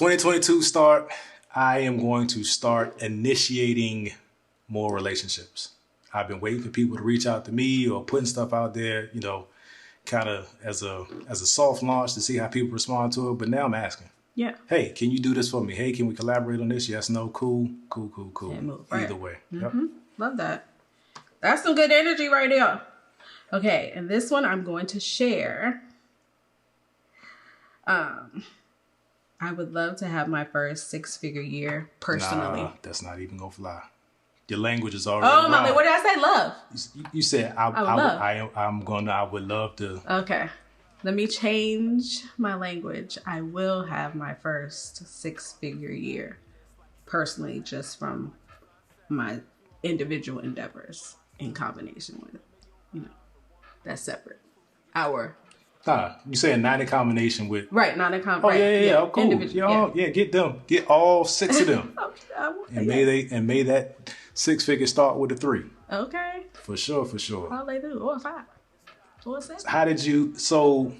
2022 start, I am going to start initiating more relationships. I've been waiting for people to reach out to me or putting stuff out there, you know, kind of as a soft launch to see how people respond to it. But now I'm asking. Yeah. Hey, can you do this for me? Hey, can we collaborate on this? Yes, no, cool. Either way. Mm-hmm. Yep. Love that. That's some good energy right there. Okay, and this one I'm going to share. I would love to have my first 6-figure year personally. Nah, that's not even gonna fly. Your language is already wrong. My, what did I say? Love. You said I would love to. Okay. Let me change my language. I will have my first 6-figure year personally, just from my individual endeavors in combination with, that's separate. You saying not in combination with. Right, not in combination. Oh, yeah, cool. Get them. Get all 6 of them. May that 6-figure start with a 3. Okay. For sure. Hallelujah. Or 5. Or 7. How did you, so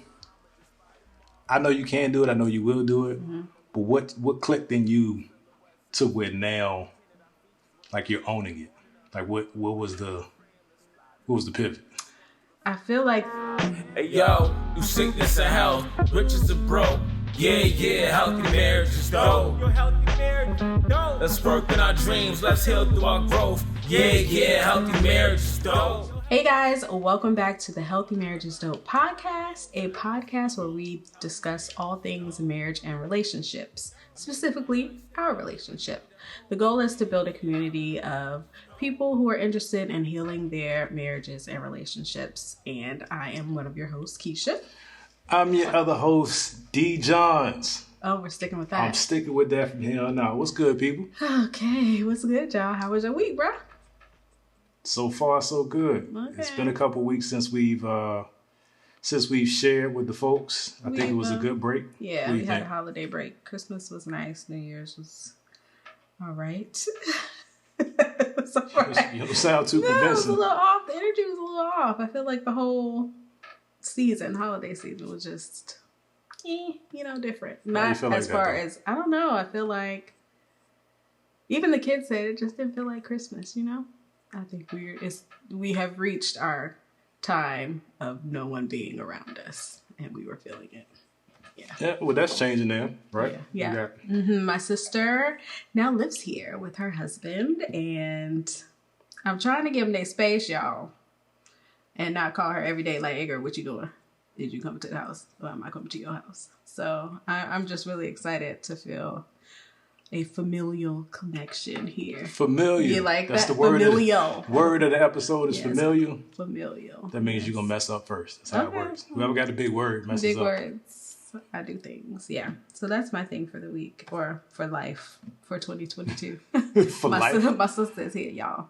I know you can do it. I know you will do it. Mm-hmm. But what clicked in you to where now, like you're owning it? Like what was the pivot? I feel like. Hey yo, you sickness and health, riches are broke. Yeah, healthy marriage is dope. Let's work in our dreams, let's heal through our growth. Yeah, healthy marriage is dope. Hey guys, welcome back to the Healthy Marriage is Dope podcast, a podcast where we discuss all things marriage and relationships, specifically our relationship. The goal is to build a community of people who are interested in healing their marriages and relationships. And I am one of your hosts, Keisha. I'm your other host, D. Johns. Oh, we're sticking with that. I'm sticking with that from here on out. What's good, people? Okay, what's good, y'all? How was your week, bro? So far, so good. Okay. It's been a couple weeks since we've shared with the folks. I think it was a good break. Yeah, we had a holiday break. Christmas was nice. New Year's was all right. It was all right. You don't sound too convincing. It was a little off. The energy was a little off. I feel like the whole holiday season was just, different. Not as far as, I don't know. I feel like even the kids said it just didn't feel like Christmas, I think we have reached our time of no one being around us, and we were feeling it. Yeah. Well, that's changing now, right? Yeah. My sister now lives here with her husband, and I'm trying to give them their space, y'all, and not call her every day like, "Hey, girl, what you doing? Did you come to the house? Or am I coming to your house?" So I'm just really excited to feel a familial connection here. Familial. You like That's that? The word familial. Word of the episode is familial. Familial. That means you're going to mess up first. That's how it works. Whoever got a big word messes big up. Big words. I do things. Yeah. So that's my thing for the week, or for life, for 2022. For life? My sister's here, y'all.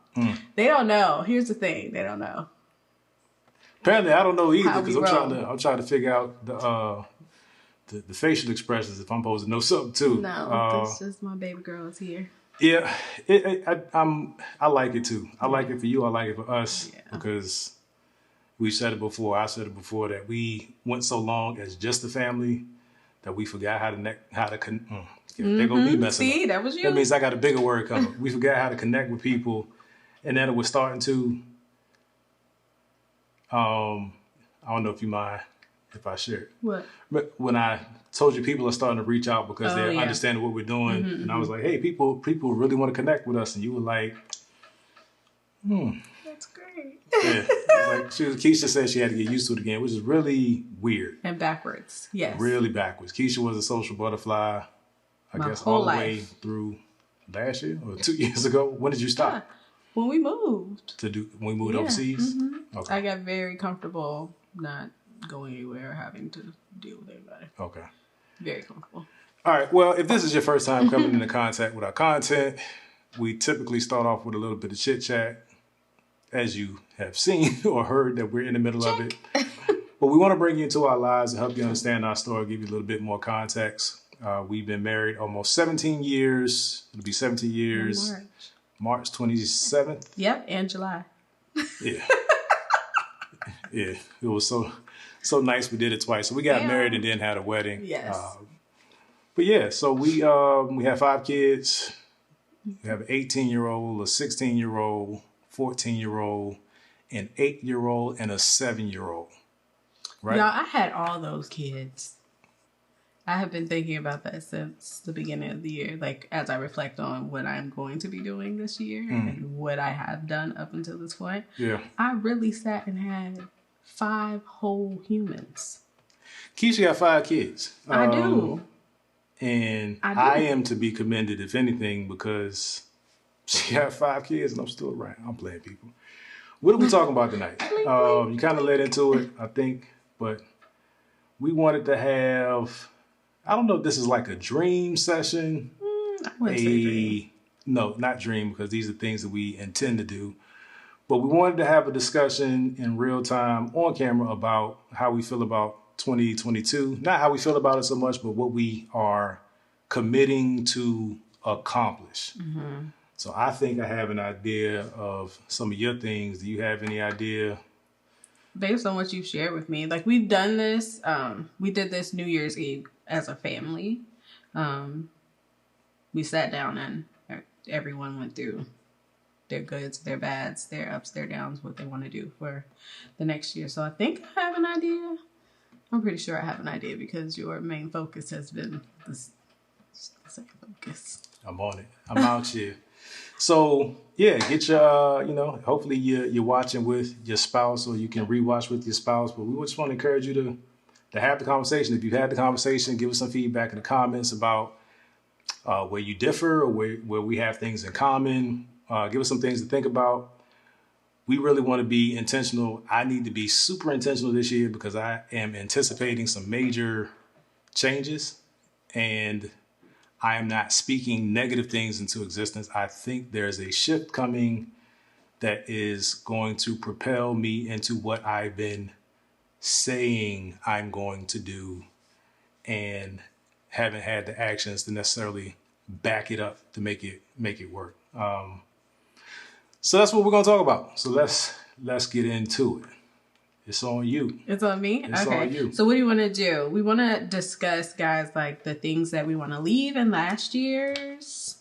They don't know. Here's the thing. They don't know. Apparently, I don't know either, because I'm trying to figure out the facial expressions if I'm supposed to know something too. No, that's just my baby girl is here. Yeah, I like it too. I like it for you. I like it for us because we said it before. I said it before that we went so long as just a family that we forgot how to connect. They're gonna be messing up. See, that was you. That means I got a bigger word coming. We forgot how to connect with people, and then it was starting to. I don't know if you mind if I share it. What? But when I told you people are starting to reach out because they're understanding what we're doing, and I was like, hey, people really want to connect with us, and you were like, That's great. Yeah. Like Keisha said she had to get used to it again, which is really weird. And backwards. Yes. Really backwards. Keisha was a social butterfly, I guess, all the way through last year or 2 years ago. When did you stop? Yeah. When we moved. When we moved overseas? Mm-hmm. Okay. I got very comfortable not going anywhere or having to deal with anybody. Okay. Very comfortable. All right. Well, if this is your first time coming into contact with our content, we typically start off with a little bit of chit chat. As you have seen or heard that we're in the middle of it. But we want to bring you into our lives and help you understand our story, give you a little bit more context. We've been married almost 17 years. It'll be 17 years. March 27th. Yep, and July. Yeah. Yeah, it was so nice we did it twice. So we got married and then had a wedding. Yes. But yeah, so we have 5 kids. We have an 18-year-old, a 16-year-old, 14-year-old, an 8-year-old, and a 7-year-old. Right? Y'all, I had all those kids. I have been thinking about that since the beginning of the year, like as I reflect on what I'm going to be doing this year and what I have done up until this point. Yeah. I really sat and had 5 whole humans. Keisha got 5 kids. I do. And I am to be commended, if anything, because she got 5 kids and I'm still around. I'm playing people. What are we talking about tonight? You kind of led into it, I think, but we wanted to have, I don't know if this is like a dream session. I wouldn't say dream. No, not dream, because these are things that we intend to do. But we wanted to have a discussion in real time on camera about how we feel about 2022. Not how we feel about it so much, but what we are committing to accomplish. Mm-hmm. So I think I have an idea of some of your things. Do you have any idea? Based on what you've shared with me, like we've done this, we did this New Year's Eve as a family. We sat down and everyone went through their goods, their bads, their ups, their downs, what they want to do for the next year. So I think I have an idea. I'm pretty sure I have an idea because your main focus has been the same focus. I'm on it. I'm out here. So yeah, get your, hopefully you're watching with your spouse or you can rewatch with your spouse. But we just want to encourage you to have the conversation. If you've had the conversation, give us some feedback in the comments about where you differ or where we have things in common. Give us some things to think about. We really want to be intentional. I need to be super intentional this year because I am anticipating some major changes and I am not speaking negative things into existence. I think there's a shift coming that is going to propel me into what I've been saying I'm going to do and haven't had the actions to necessarily back it up to make it work. So that's what we're going to talk about. So let's get into it. It's on you. It's on me? It's okay. on you. So what do you want to do? We want to discuss, guys, like the things that we want to leave in last year's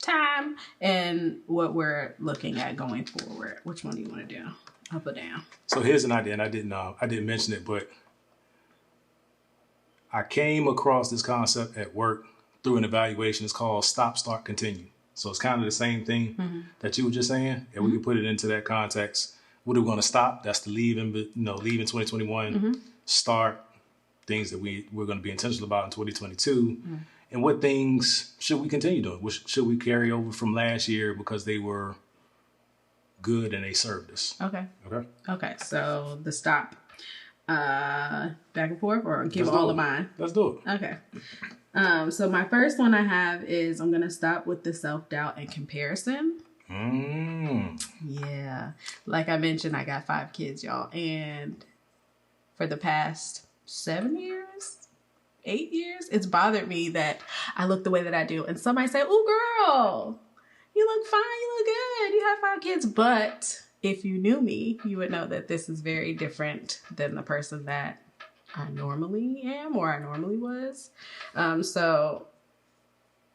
time and what we're looking at going forward. Which one do you want to do? Up or down? So here's an idea, and I didn't mention it, but I came across this concept at work through an evaluation. It's called Stop, Start, Continue. So it's kind of the same thing that you were just saying, and we can put it into that context. What are we going to stop? That's to leave in 2021. Start things that we're going to be intentional about in 2022. And what things should we continue doing? What should we carry over from last year because they were good and they served us? Okay. So the stop, back and forth, or give all of mine. Let's do it. Okay. So my first one I have is I'm going to stop with the self-doubt and comparison. Yeah. Like I mentioned, I got 5 kids, y'all. And for the past 7 years, 8 years, it's bothered me that I look the way that I do. And somebody say, "Oh, girl, you look fine. You look good. You have 5 kids." But if you knew me, you would know that this is very different than the person that I normally am or I normally was. So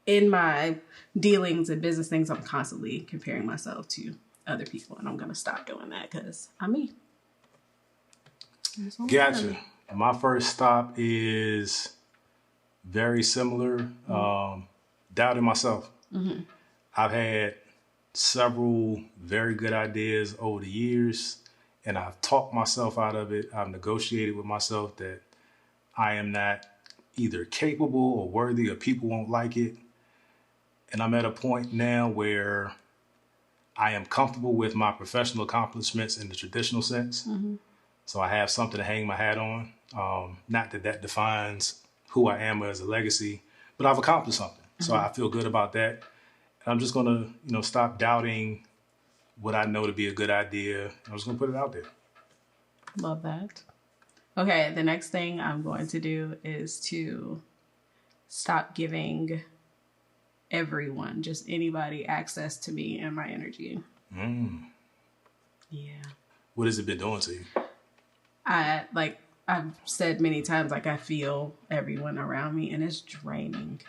in my dealings and business things, I'm constantly comparing myself to other people, and I'm going to stop doing that because I'm me. Gotcha. My first stop is very similar. Doubting myself. I've had several very good ideas over the years, and I've talked myself out of it. I've negotiated with myself that I am not either capable or worthy, or people won't like it. And I'm at a point now where I am comfortable with my professional accomplishments in the traditional sense. So I have something to hang my hat on. Not that defines who I am as a legacy, but I've accomplished something. So I feel good about that. And I'm just going to, stop doubting what I know to be a good idea. I'm just going to put it out there. Love that. Okay, the next thing I'm going to do is to stop giving everyone, just anybody, access to me and my energy. Yeah. What has it been doing to you? I've said many times, like, I feel everyone around me, and it's draining.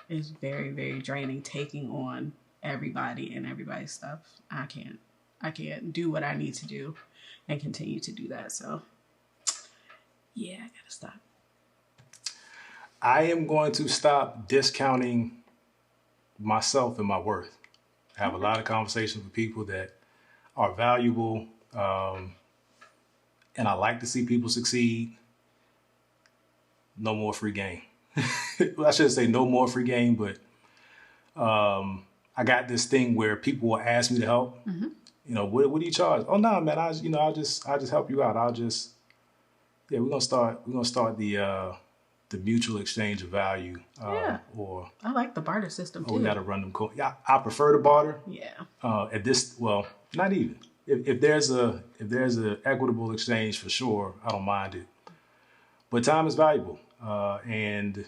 It's very, very draining taking on everybody and everybody's stuff. I can't do what I need to do and continue to do that. So yeah, I gotta stop. I am going to stop discounting myself and my worth. I have a lot of conversations with people that are valuable, and I like to see people succeed. No more free game. I shouldn't say no more free game, but I got this thing where people will ask me to help. Mm-hmm. You know, what do you charge? Oh no, man, I'll just help you out. We're gonna start the mutual exchange of value. Or I like the barter system too. We gotta run them. Yeah, I prefer to barter. Yeah. At this, well, not even. If there's a equitable exchange, for sure, I don't mind it. But time is valuable, and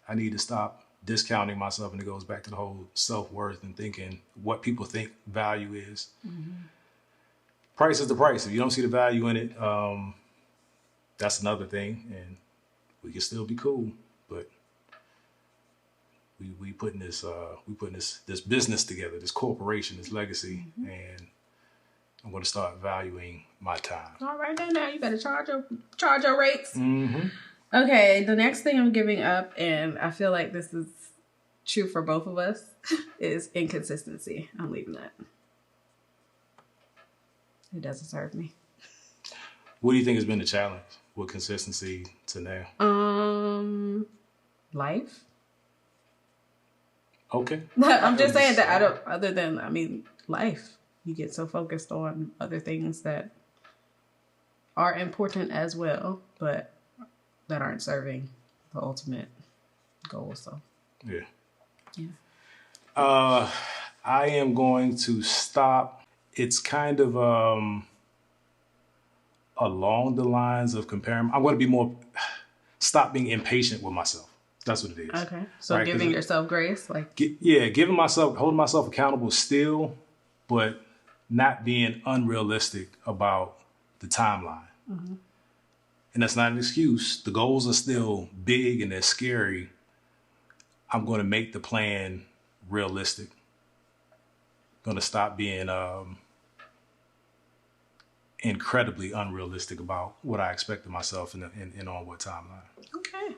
I need to stop discounting myself. And it goes back to the whole self-worth and thinking what people think value is. Mm-hmm. Price is the price. If you don't see the value in it, that's another thing, and we can still be cool. But we putting this business together, this corporation, this legacy, mm-hmm. and I'm going to start valuing my time. All right, now you better charge your rates. Mm-hmm. Okay, the next thing I'm giving up, and I feel like this is true for both of us, is inconsistency. I'm leaving that. It doesn't serve me. What do you think has been the challenge with consistency to now? Life. Okay. I'm just saying that life. You get so focused on other things that are important as well, but that aren't serving the ultimate goal. So yeah. I am going to stop. It's kind of along the lines of comparing. I'm going to stop being impatient with myself. That's what it is. Okay. So right? Giving yourself grace, holding myself accountable still, but not being unrealistic about the timeline. Mm-hmm. And that's not an excuse. The goals are still big and they're scary. I'm going to make the plan realistic. I'm going to stop being incredibly unrealistic about what I expect of myself and on what timeline. Okay.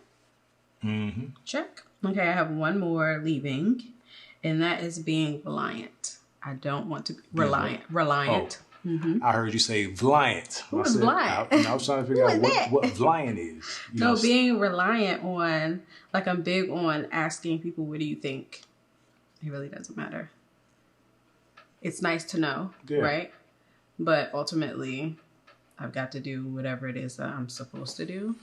Mm-hmm. Check. Okay, I have one more leaving, and that is being reliant. I don't want to be reliant. Oh, mm-hmm. I heard you say Vliant. Who is Vliant? I was trying to figure out what Vliant is. Being reliant on, like, I'm big on asking people, what do you think? It really doesn't matter. It's nice to know, right? But ultimately, I've got to do whatever it is that I'm supposed to do.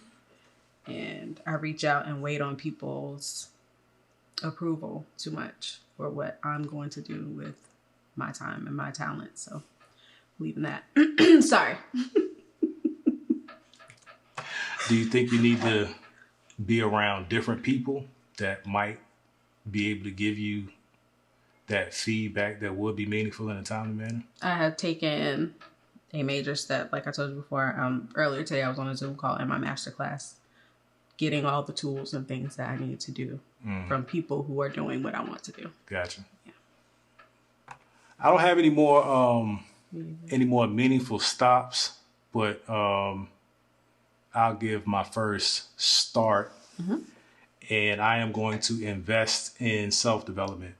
And I reach out and wait on people's approval too much for what I'm going to do with my time and my talent. So leaving that. Sorry. Do you think you need to be around different people that might be able to give you that feedback that would be meaningful in a timely manner? I have taken a major step. Like I told you before, earlier today I was on a Zoom call in my masterclass, getting all the tools and things that I need to do from people who are doing what I want to do. Gotcha. Yeah. I don't have any more meaningful stops, but I'll give my first start. Mm-hmm. And I am going to invest in self-development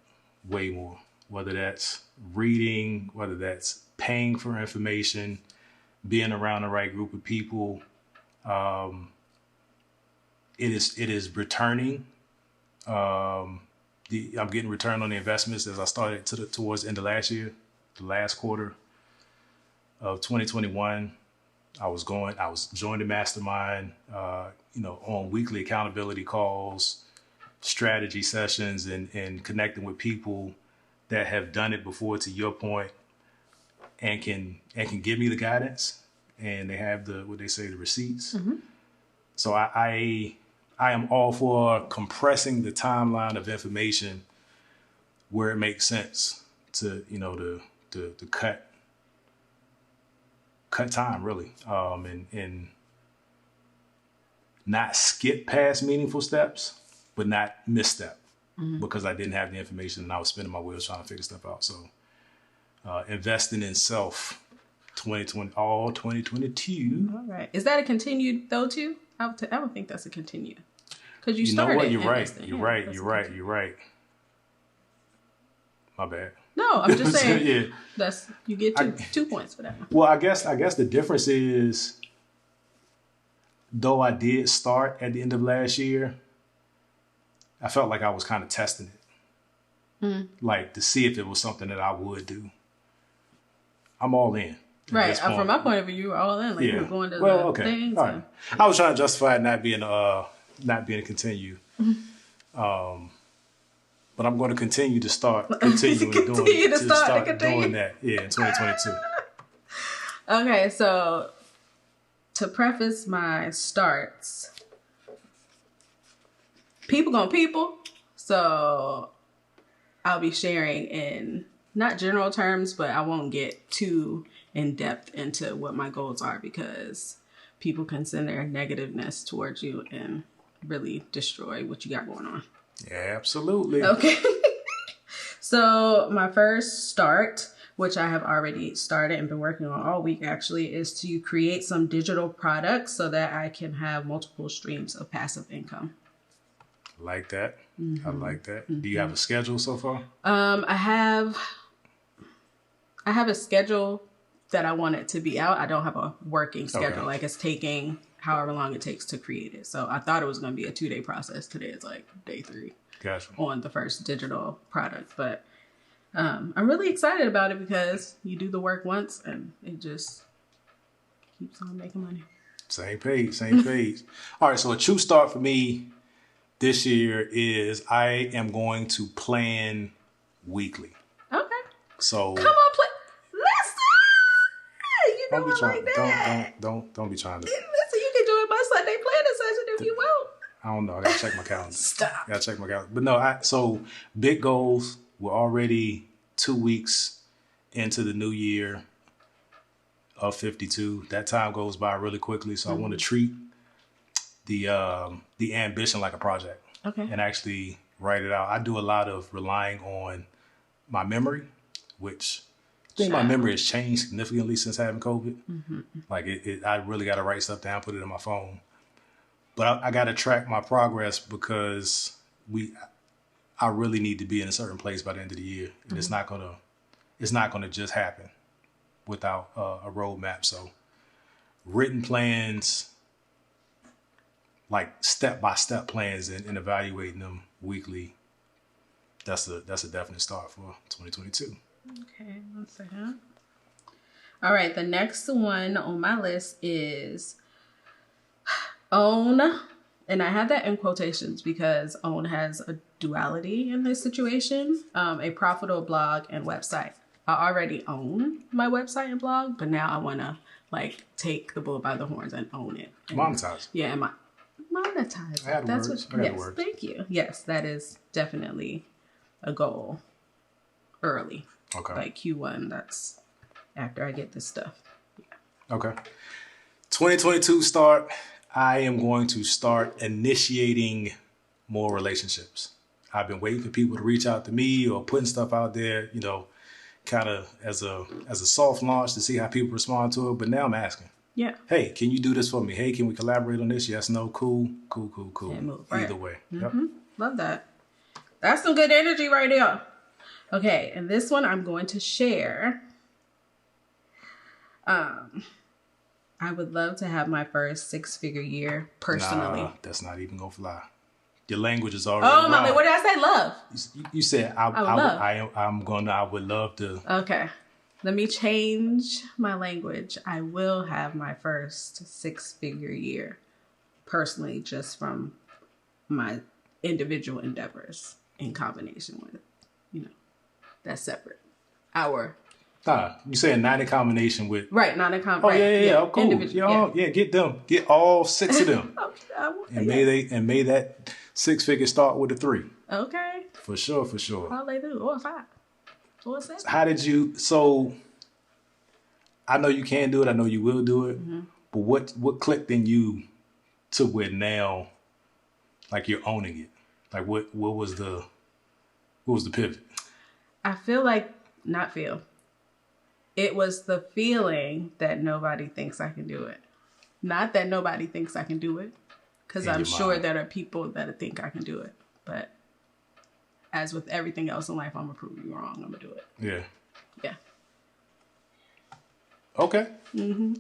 way more, whether that's reading, whether that's paying for information, being around the right group of people. It is returning. I'm getting return on the investments as I started towards the end of last year, the last quarter of 2021. I was joined the mastermind, on weekly accountability calls, strategy sessions, and connecting with people that have done it before, to your point, and can give me the guidance, and they have the receipts. Mm-hmm. So I am all for compressing the timeline of information where it makes sense to cut time, really, and not skip past meaningful steps, but not misstep because I didn't have the information and I was spinning my wheels trying to figure stuff out. So investing in self, 2022. All right. Is that a continued though too? I would think that's a continued. Because you know started. What? You're right. My bad. No, I'm just saying. Yeah. You get 2 points for that. Well, I guess the difference is, though I did start at the end of last year, I felt like I was kind of testing it, like to see if it was something that I would do. I'm all in. Right. From my point of view, you were all in. Like you were going to the things. All right. I was trying to justify it not being a continue. But I'm going to continue to start doing that. Yeah, in 2022. Okay, so to preface my starts, people gonna people. So I'll be sharing in not general terms, but I won't get too in depth into what my goals are because people can send their negativeness towards you and really destroy what you got going on. Yeah, absolutely. Okay. So my first start, which I have already started and been working on all week actually, is to create some digital products so that I can have multiple streams of passive income. I like that. I like that. Do you have a schedule so far? I have a schedule that I want it to be out. I don't have a working schedule. Okay. Like it's taking however long it takes to create it. So I thought it was going to be a 2-day process. Today is like day 3 on the first digital product. But I'm really excited about it because you do the work once and it just keeps on making money. Same page. All right. So a true start for me this year is I am going to plan weekly. Okay. So come on, listen. You know I like that. Don't be trying to. Listen, you can join my Sunday planning session if you will. I don't know. I gotta check my calendar. Stop. Gotta check my calendar. But no, so big goals. We're already 2 weeks into the new year of 52. That time goes by really quickly. So I want to treat the ambition like a project. Okay. And actually write it out. I do a lot of relying on my memory, which I think my memory has changed significantly since having COVID. Like I really got to write stuff down, put it in my phone. But I got to track my progress because I really need to be in a certain place by the end of the year, and it's not gonna just happen without a roadmap. So written plans, like step-by-step plans, and evaluating them weekly. That's a definite start for 2022. Okay, 1 second. All right, the next one on my list is own, and I have that in quotations because own has a duality in this situation, a profitable blog and website. I already own my website and blog, but now I want to like take the bull by the horns and own it. And, monetize. Yeah, monetize. I had That's words. what. Yes, thank you. Yes, that is definitely a goal. Early. Okay. Like Q1. That's after I get this stuff. Yeah. Okay. 2022 start. I am going to start initiating more relationships. I've been waiting for people to reach out to me or putting stuff out there, kind of as a soft launch to see how people respond to it. But now I'm asking. Yeah. Hey, can you do this for me? Hey, can we collaborate on this? Yes, no, cool. Either way. Yep. Love that. That's some good energy right there. Okay, and this one I'm going to share. I would love to have my first 6-figure year personally. Nah, that's not even gonna fly. Your language is already wrong. My, what did I say? Love. You said I would love to. Okay. Let me change my language. I will have my first 6-figure year personally, just from my individual endeavors in combination with, that's separate. You saying not in combination with... Right, not in combination. Oh, yeah, cool. Get them. Get all 6 of them. May that 6-figure start with a 3. Okay. For sure. Hallelujah. Or 5. Or 7. How did you... So, I know you can do it. I know you will do it. Mm-hmm. But what clicked in you to where now, like, you're owning it? Like, what was the pivot? I feel like, it was the feeling that nobody thinks I can do it. Not that nobody thinks I can do it, because I'm sure there are people that think I can do it. But as with everything else in life, I'm going to prove you wrong. I'm going to do it. Yeah. Yeah. Okay.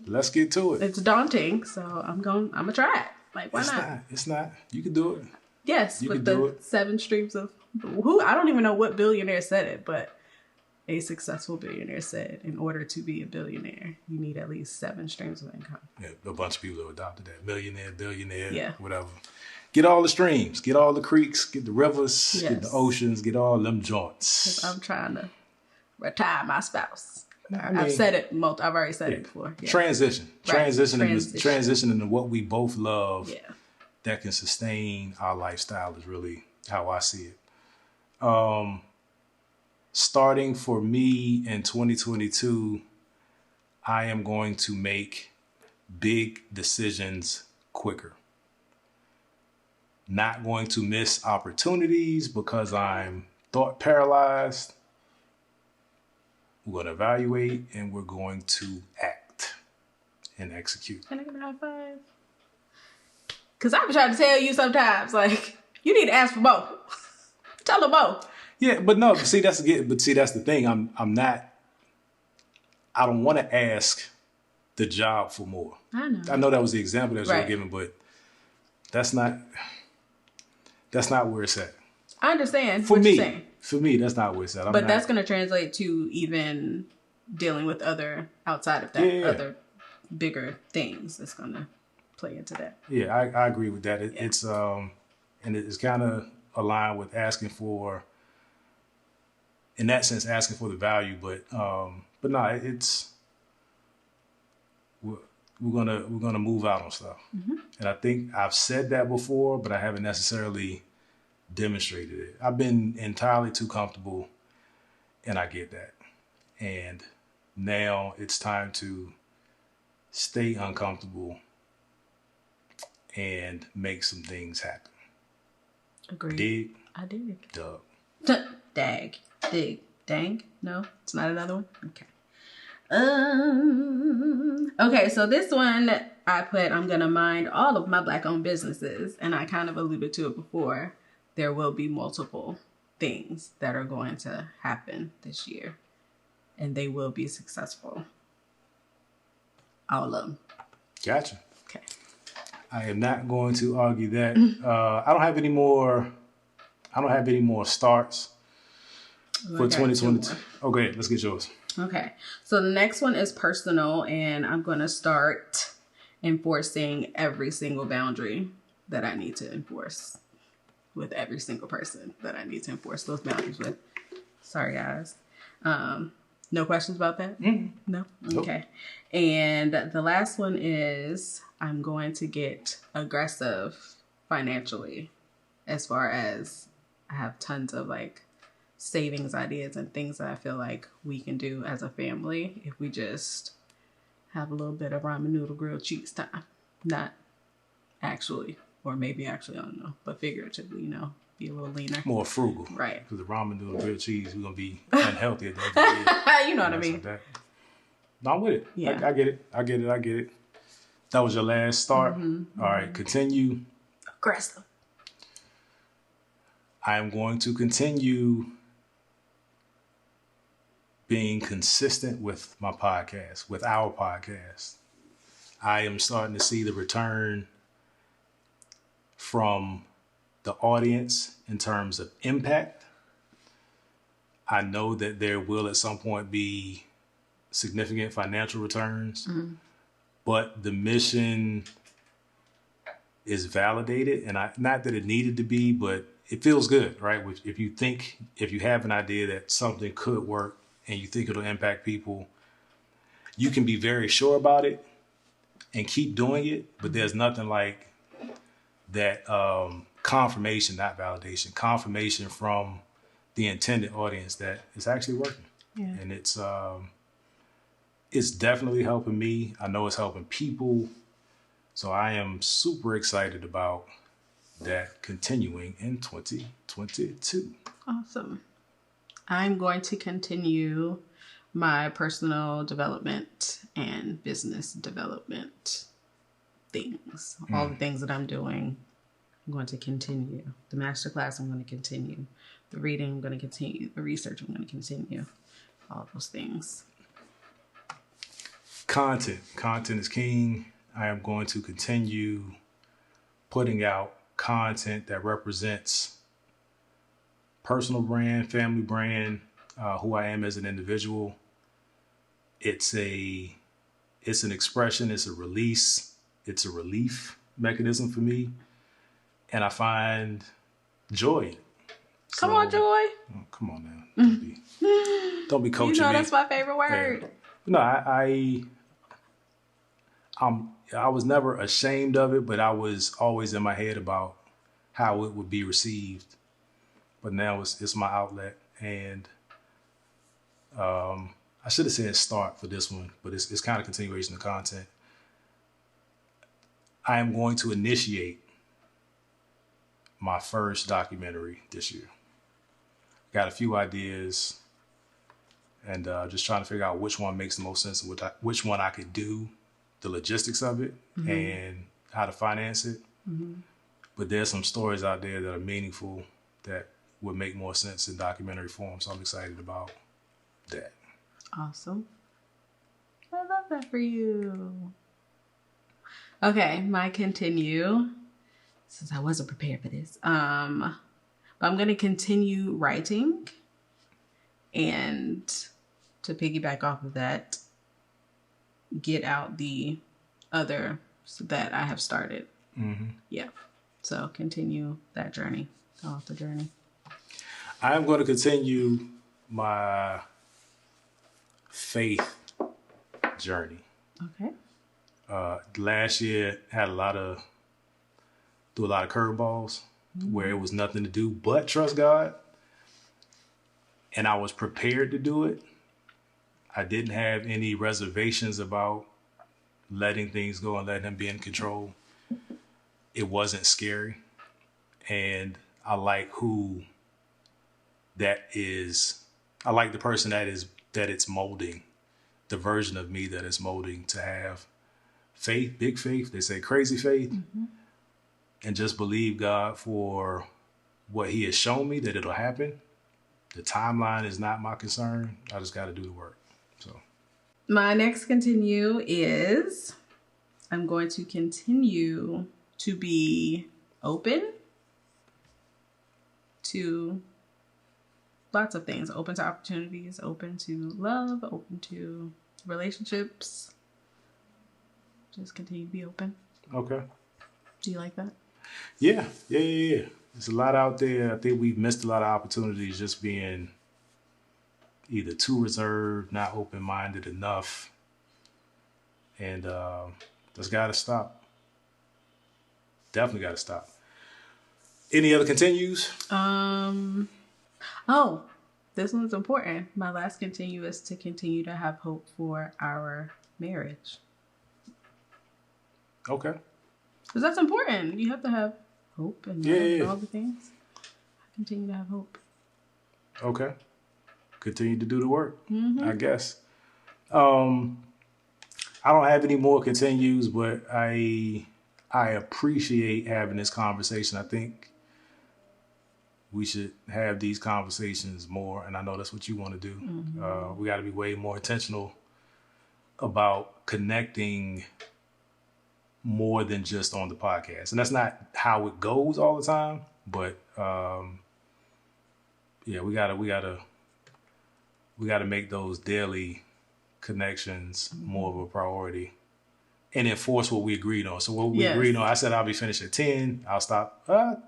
Let's get to it. It's daunting, so I'm going to try it. Like, why not? It's not. You can do it. Yes, with the 7 streams of I don't even know what billionaire said it, but a successful billionaire said, in order to be a billionaire, you need at least 7 streams of income. Yeah, a bunch of people have adopted that. Millionaire, billionaire, yeah, whatever. Get all the streams, get all the creeks, get the rivers, get the oceans, get all them joints. Because I'm trying to retire my spouse. I've said it. I've already said it before. Yeah. Transition into what we both love. Yeah. That can sustain our lifestyle is really how I see it. Starting for me in 2022, I am going to make big decisions quicker. Not going to miss opportunities because I'm thought paralyzed. We're going to evaluate and we're going to act and execute. Can I get a high five? Because I've been trying to tell you sometimes, like, you need to ask for more. Tell them more. Yeah, but no, see, that's the thing. I don't want to ask the job for more. I know that was the example that you were giving, but that's not where it's at. I understand what you're saying. For me, that's not where it's at. But that's going to translate to even dealing with other, outside of that, other bigger things. That's going to play into that. Yeah, I agree with that. It's and it's kind of aligned with asking for, in that sense, asking for the value. But no, it's we're gonna move out on stuff. And I think I've said that before, but I haven't necessarily demonstrated it. I've been entirely too comfortable, and I get that. And now it's time to stay uncomfortable and make some things happen. Agreed. Dig? I did. Dug. Dag. Dig. Dang? No? It's not another one? Okay. Okay, so this one I'm going to mind all of my Black-owned businesses, and I kind of alluded to it before. There will be multiple things that are going to happen this year, and they will be successful. All of them. Gotcha. Okay. I am not going to argue that. I don't have any more starts for 2022. Okay, let's get yours. Okay. So the next one is personal, and I'm going to start enforcing every single boundary that I need to enforce with every single person that I need to enforce those boundaries with. Sorry, guys. No questions about that? No? Okay. And the last one is I'm going to get aggressive financially, as far as I have tons of like savings ideas and things that I feel like we can do as a family if we just have a little bit of ramen noodle grilled cheese time. Not actually, or maybe actually, I don't know, but figuratively, be a little leaner. More frugal. Right. Because the ramen noodle grilled cheese, we're going to be unhealthy at the end of the year. You know what I mean. Like no, I'm with it. Yeah. I get it. That was your last start. All right, continue. Aggressive. I am going to continue being consistent with my podcast, with our podcast. I am starting to see the return from the audience in terms of impact. I know that there will at some point be significant financial returns, but the mission is validated, and not that it needed to be, but it feels good, right? If you have an idea that something could work and you think it'll impact people, you can be very sure about it and keep doing it, but there's nothing like that confirmation, not validation, confirmation from the intended audience that it's actually working. Yeah. And it's definitely helping me. I know it's helping people. So I am super excited about that continuing in 2022. Awesome. I'm going to continue my personal development and business development things. All the things that I'm doing, I'm going to continue. The masterclass, I'm going to continue. The reading, I'm going to continue. The research, I'm going to continue. All those things. Content is king. I am going to continue putting out content that represents personal brand, family brand, who I am as an individual. It's an expression, it's a release, it's a relief mechanism for me. And I find joy in it. Come on, Joy. Oh, come on now. Don't be coaching me. You know that's my favorite word. Yeah. No, I was never ashamed of it, but I was always in my head about how it would be received. But now it's my outlet, and I should have said start for this one, but it's kind of continuation of content. I am going to initiate my first documentary this year. Got a few ideas, and just trying to figure out which one makes the most sense and which one I could do, the logistics of it, and how to finance it. But there's some stories out there that are meaningful that would make more sense in documentary form. So I'm excited about that. Awesome. I love that for you. Okay, my continue, since I wasn't prepared for this. But I'm going to continue writing, and to piggyback off of that, get out the other that I have started. Yeah. So continue that journey, the author journey. I'm going to continue my faith journey. Okay. Last year had a lot of curveballs where it was nothing to do but trust God. And I was prepared to do it. I didn't have any reservations about letting things go and letting him be in control. It wasn't scary. And I like who that is. I like the person that it's molding, the version of me that it's molding, to have faith, big faith. They say crazy faith, and just believe God for what he has shown me that it'll happen. The timeline is not my concern. I just got to do the work. So my next continue is I'm going to continue to be open to lots of things, open to opportunities, open to love, open to relationships. Just continue to be open. Okay. Do you like that? Yeah. There's a lot out there. I think we've missed a lot of opportunities just being either too reserved, not open-minded enough. And that's got to stop. Definitely got to stop. Any other continues? Oh, this one's important. My last continue is to continue to have hope for our marriage. Okay. Because that's important. You have to have hope and love and all the things. I continue to have hope. Okay. Continue to do the work, I guess. I don't have any more continues, but I appreciate having this conversation. I think we should have these conversations more, and I know that's what you want to do. We got to be way more intentional about connecting more than just on the podcast. And that's not how it goes all the time, but we gotta make those daily connections more of a priority and enforce what we agreed on. So what we agreed on, I said I'll be finished at 10. I'll stop. No,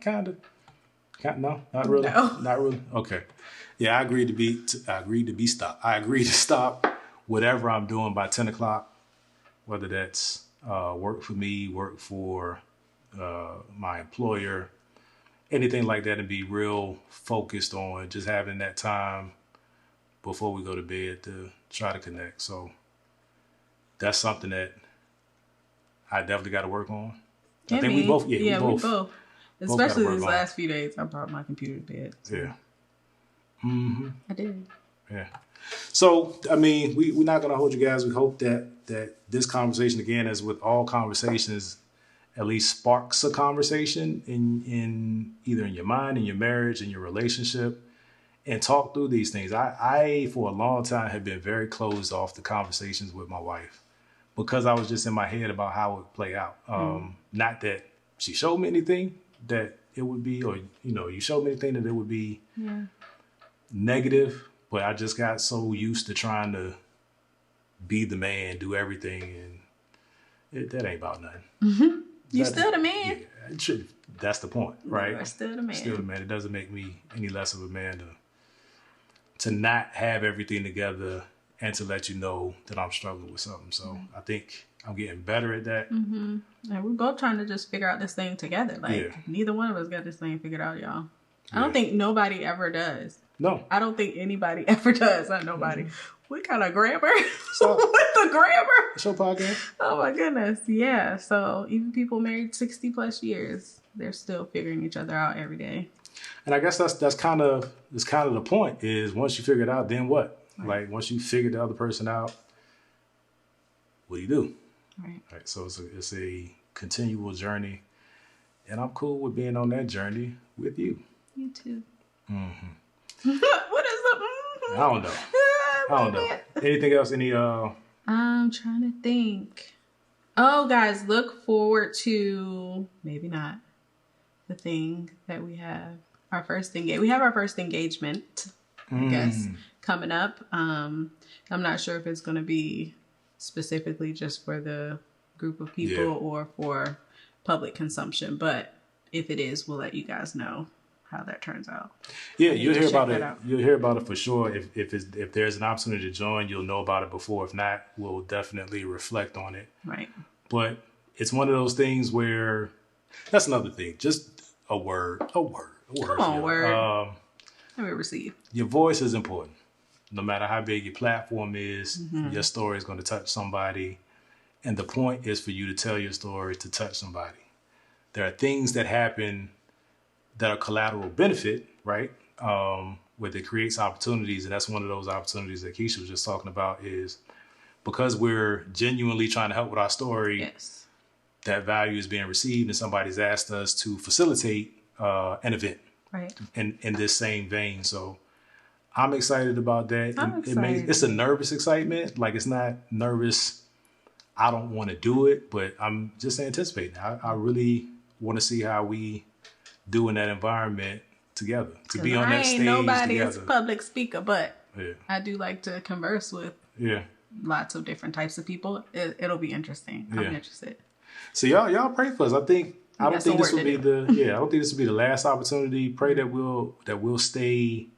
not really. No. Not really. Okay. Yeah, I agreed to stop whatever I'm doing by 10 o'clock, whether that's work for me, work for my employer, anything like that, and be real focused on just having that time before we go to bed to try to connect. So that's something that I definitely got to work on. I think we both. Yeah, we both. Especially these last few days, I brought my computer to bed. So. Yeah. Mm-hmm. I did. Yeah. So, I mean, we're not going to hold you guys. We hope that this conversation, again, as with all conversations, at least sparks a conversation in either in your mind, in your marriage, in your relationship, and talk through these things. I for a long time, have been very closed off to conversations with my wife because I was just in my head about how it would play out. Not that she showed me anything that it would be, or, you showed me anything that it would be negative. But I just got so used to trying to be the man, do everything, and that ain't about nothing. Mm-hmm. You're still the man. Yeah, that's the point, right? You're still the man. Still the man. It doesn't make me any less of a man to not have everything together and to let you know that I'm struggling with something. So I think I'm getting better at that. Mm-hmm. And we're both trying to just figure out this thing together. Neither one of us got this thing figured out, y'all. I don't think nobody ever does. No. I don't think anybody ever does. Not nobody. What kind of grammar? So, what the grammar? It's your podcast. Oh my goodness. Yeah. So even people married 60 plus years, they're still figuring each other out every day. And I guess that's kind of the point is once you figure it out, then what? Right. Like once you figure the other person out, what do you do? Right. So it's a continual journey. And I'm cool with being on that journey with you. You too. Mm-hmm. What is the? Mm-hmm? I don't know. Anything else? I'm trying to think. Oh, guys, look forward to maybe not the thing that we have our first engagement. We have our first engagement, I guess, coming up. I'm not sure if it's going to be specifically just for the group of people or for public consumption, but if it is, we'll let you guys know how that turns out. Yeah, you'll hear about it. You'll hear about it for sure. If there's an opportunity to join, you'll know about it before. If not, we'll definitely reflect on it. Right. But it's one of those things where that's another thing. Just a word. Come on, word. Let me receive. Your voice is important. No matter how big your platform is, your story is going to touch somebody. And the point is for you to tell your story to touch somebody. There are things that happen that are collateral benefit, right? Where it creates opportunities. And that's one of those opportunities that Keisha was just talking about is because we're genuinely trying to help with our story, that value is being received and somebody's asked us to facilitate an event in this same vein. So I'm excited about that. It's a nervous excitement. Like it's not nervous, I don't want to do it, but I'm just anticipating. I really want to see how we do in that environment together. To be on that stage together. I ain't nobody's public speaker, but I do like to converse with lots of different types of people. It'll be interesting. I'm interested. So y'all pray for us. I don't think this will be the last opportunity. Pray that we'll stay,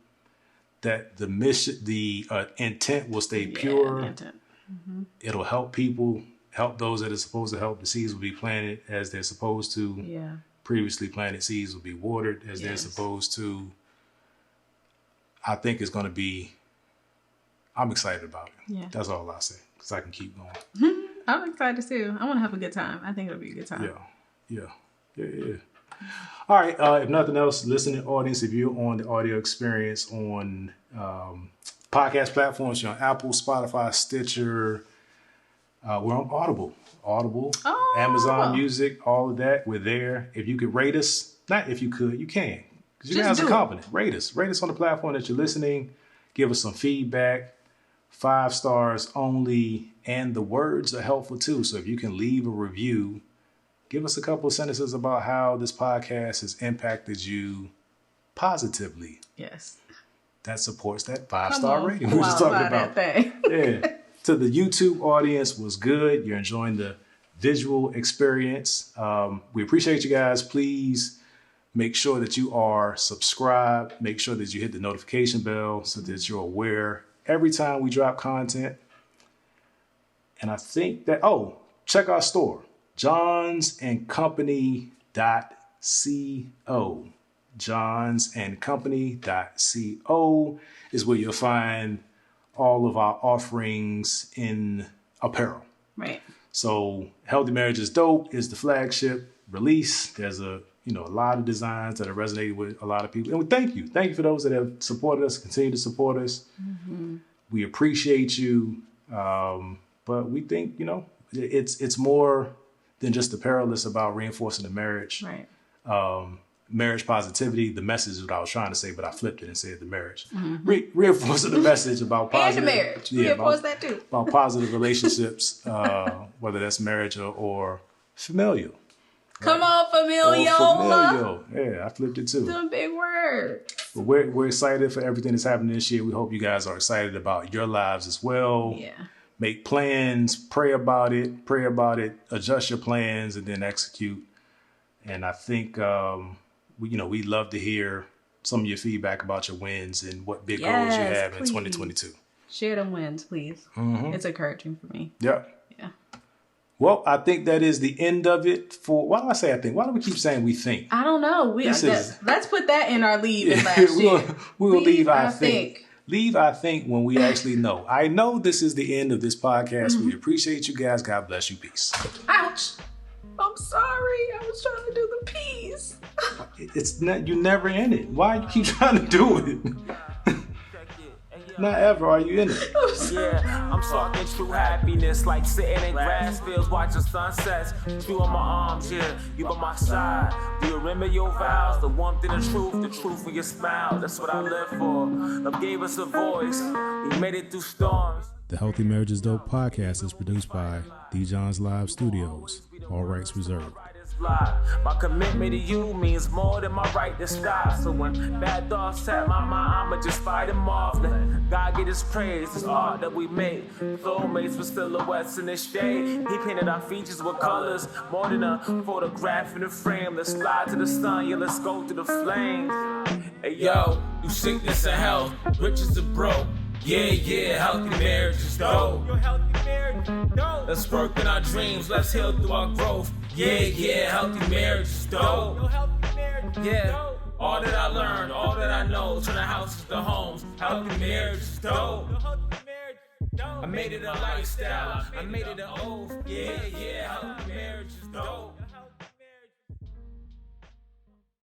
that the mission, the intent will stay pure. Intent. Mm-hmm. It'll help people, help those that are supposed to help. The seeds will be planted as they're supposed to. Yeah. Previously planted seeds will be watered as they're supposed to. I think it's going to be, I'm excited about it. Yeah. That's all I say, because I can keep going. I'm excited too. I want to have a good time. I think it'll be a good time. Yeah. All right. If nothing else, listening audience, if you're on the audio experience on podcast platforms, you're on Apple, Spotify, Stitcher. We're on Audible, Amazon Music, all of that. We're there. If you could rate us, not if you could, you can. Because you guys are competent. Rate us on the platform that you're listening. Give us some feedback. 5 stars only. And the words are helpful too. So if you can leave a review, give us a couple of sentences about how this podcast has impacted you positively. Yes. That supports that 5-star rating we were just talking about. Yeah. To the YouTube audience, was good. You're enjoying the visual experience. We appreciate you guys. Please make sure that you are subscribed. Make sure that you hit the notification bell so that you're aware every time we drop content. And I think that, check our store, johnsandcompany.co. johnsandcompany.co is where you'll find all of our offerings in apparel. Right. So Healthy Marriage is Dope is the flagship release. There's a lot of designs that have resonated with a lot of people. And we thank you. Thank you for those that have supported us, continue to support us. Mm-hmm. We appreciate you. But we think, it's more than just apparel. It's about reinforcing the marriage. Right. Marriage positivity, the message is what I was trying to say, but I flipped it and said the marriage. Mm-hmm. Reinforcing the message about positive. And the marriage. Reinforce that too. About positive relationships, whether that's marriage or familial. Come on, familial. Or familial. Yeah, I flipped it too. Some big words. But we're excited for everything that's happening this year. We hope you guys are excited about your lives as well. Yeah. Make plans, pray about it, adjust your plans, and then execute. And I think, we'd love to hear some of your feedback about your wins and what big goals you have in 2022. Share them wins, please. Mm-hmm. It's encouraging for me. Yeah. Yeah. Well, I think that is the end of it for... Why do I say I think? Why do we keep saying we think? I don't know. Let's put that in our leave in last year. We'll leave I think. Leave I think when we actually know. I know this is the end of this podcast. Mm-hmm. We appreciate you guys. God bless you. Peace. Ouch. I'm sorry. I was trying to do the peace. It's not. You never in it. Why you keep trying to do it? Not ever are you in it. Yeah, I'm talking true happiness, like sitting in grass fields watching sunsets. You on my arms, yeah, you by my side. Do you remember your vows? The warmth and the truth in your smile. That's what I live for. Love gave us a voice. We made it through storms. The Healthy Marriage is Dope podcast is produced by D. John's Live Studios. All rights reserved. My commitment to you means more than my right to stop. So when bad thoughts tap my mind, I'ma just fight them off. Let God get his praise, this art that we make. Soulmates with silhouettes in the shade. He painted our features with colors, more than a photograph in a frame. Let's slide to the sun, yeah, let's go through the flames. Hey yo, you sickness and health, riches and broke. Yeah, healthy marriage is dope. Let's work in our dreams, let's heal through our growth. Yeah, healthy marriage is dope. Yeah, all that I learned, all that I know, turn the houses to homes. Healthy marriage is dope. I made it a lifestyle, I made it an oath. Yeah, healthy marriage is dope.